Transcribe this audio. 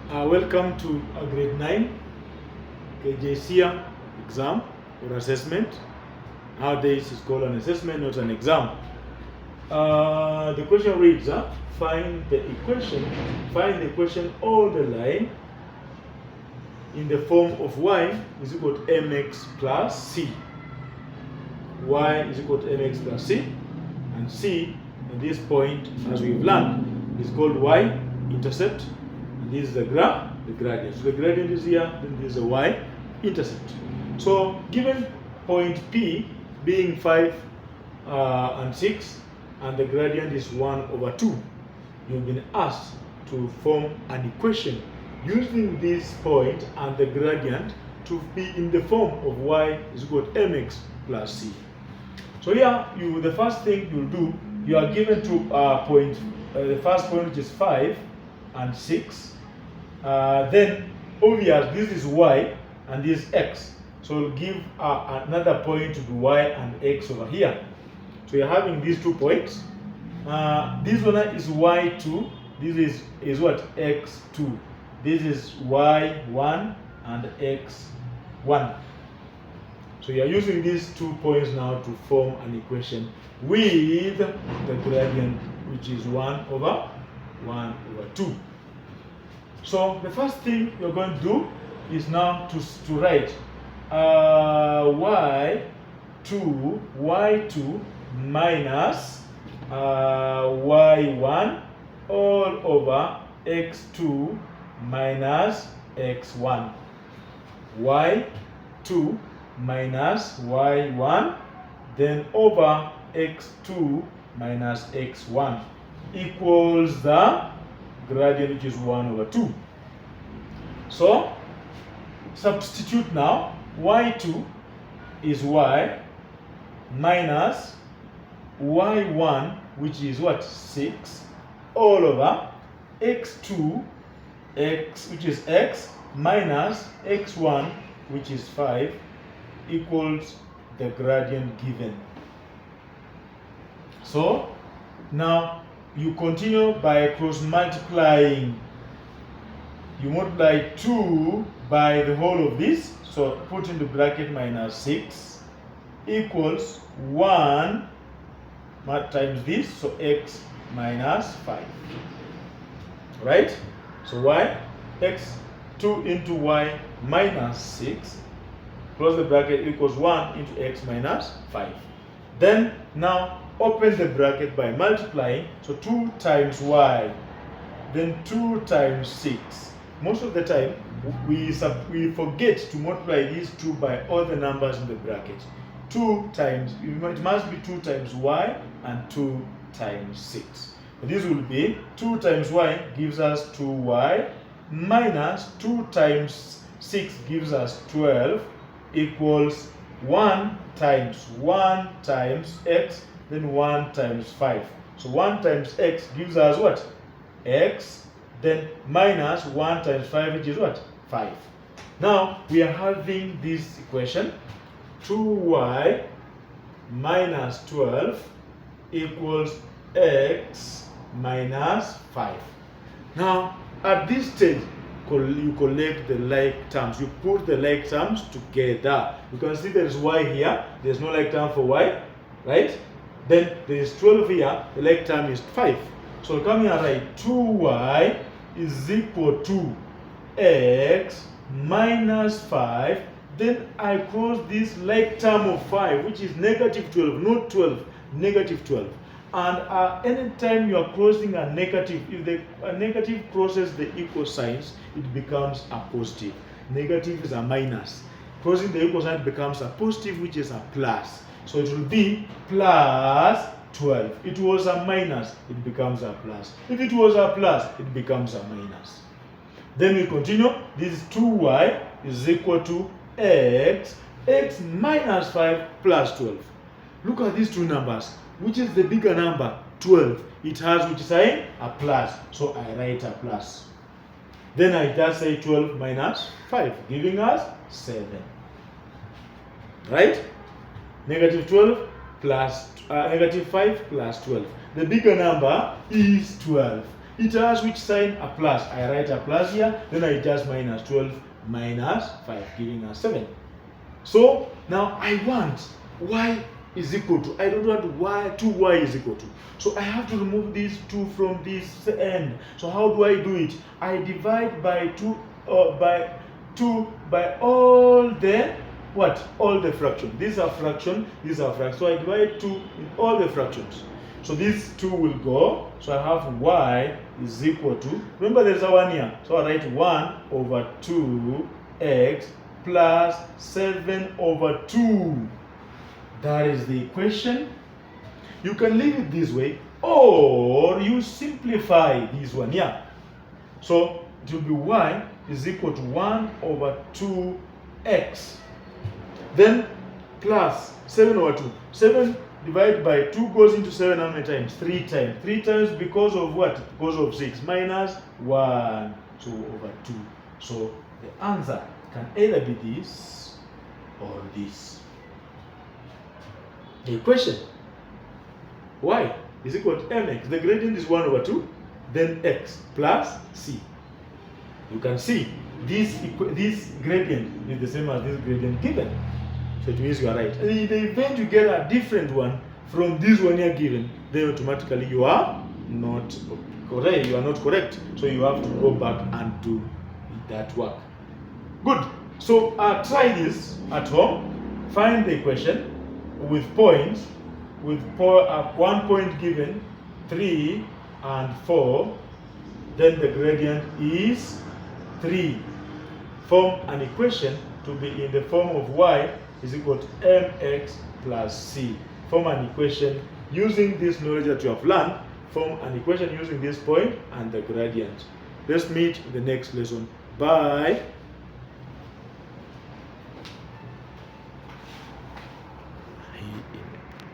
Welcome to a grade 9 KJCA exam or assessment. Nowadays it's called an assessment, not an exam. The question reads, find the equation or the line in the form of y is equal to mx plus c. Y is equal to mx plus c, and c at this point, as we've learned, is called y-intercept. This is the gradient. So the gradient is here, then this is the y-intercept. So given point P being 5 and 6, and the gradient is 1 over 2, you've been asked to form an equation using this point and the gradient to be in the form of y is equal to mx plus c. So here, the first thing you'll do, you are given to the first point, which is 5 and 6. Then obvious, this is y and this is x. So we'll give another point to be y and x over here. So you're having these 2 points. This one is y2. This is what? x2. This is y1 and x1. So you're using these 2 points now to form an equation with the gradient, which is 1 over 2. So the first thing you're going to do is now to write y2 minus y1 all over x2 minus x1. y2 minus y1 then over x2 minus x1 equals the gradient, which is 1 over 2. So substitute now. Y2 is y minus y1, which is what? 6, all over x2, which is x, minus x1, which is 5, equals the gradient given. So now you continue by cross multiplying. You multiply 2 by the whole of this, so put in the bracket minus 6 equals 1 times this, so x minus 5. Right? So y, x2 into y minus 6, close the bracket, equals 1 into x minus 5. Then now open the bracket by multiplying, so 2 times y, then 2 times 6. Most of the time, we forget to multiply these 2 by all the numbers in the bracket. 2 times, it must be 2 times y and 2 times 6. But this will be 2 times y gives us 2y minus 2 times 6 gives us 12 equals 1 times x, then 1 times 5. So 1 times x gives us what? X, then minus 1 times 5, which is what? 5. Now we are having this equation, 2y minus 12 equals x minus 5. Now at this stage, you collect the like terms. You put the like terms together. You can see there is y here. There's no like term for y, right? Then there is 12 here. The like term is 5. So come here and write 2y is equal to x minus 5. Then I cross this like term of 5, which is negative 12, not 12, negative 12. And anytime you are crossing a negative, if a negative crosses the equal signs, it becomes a positive. Negative is a minus. Crossing the equal sign becomes a positive, which is a plus. So it will be plus 12. It was a minus, it becomes a plus. If it was a plus, it becomes a minus. Then we continue. This is 2y is equal to x minus 5 plus 12. Look at these two numbers. Which is the bigger number? 12. It has which sign? A plus. So I write a plus. Then I just say 12 minus 5, giving us 7. Right? Negative 12 plus negative 5 plus 12. The bigger number is 12. it has which sign? A plus. I write a plus here, then I just minus 12 minus 5, giving us 7. So now I want y is equal to, I don't want y, 2y is equal to. So I have to remove these 2 from this end. So how do I do it? I divide by 2 by all the what? All the fractions. These are fractions, these are fractions. So I divide 2 in all the fractions. So these 2 will go. So I have y is equal to, remember there's a 1 here. So I write 1 over 2x plus 7 over 2. That is the equation. You can leave it this way, or you simplify this one here. So it will be y is equal to 1 over 2x. Then plus 7 over 2. 7 divided by 2 goes into 7 how many times? 3 times. 3 times because of what? Because of 6. Minus 1. So over 2. So the answer can either be this or this. The equation y is equal to mx. The gradient is 1 over 2. Then x plus c. You can see this gradient is the same as this gradient given. So it means you are right. And in the event you get a different one from this one here given, then automatically you are not correct. You are not correct. So you have to go back and do that work. Good. So try this at home. Find the equation with points, with 1 point given, 3 and 4. Then the gradient is 3. Form an equation to be in the form of y is equal to mx plus c. Form an equation using this knowledge that you have learned. Form an equation using this point and the gradient. Let's meet in the next lesson. Bye.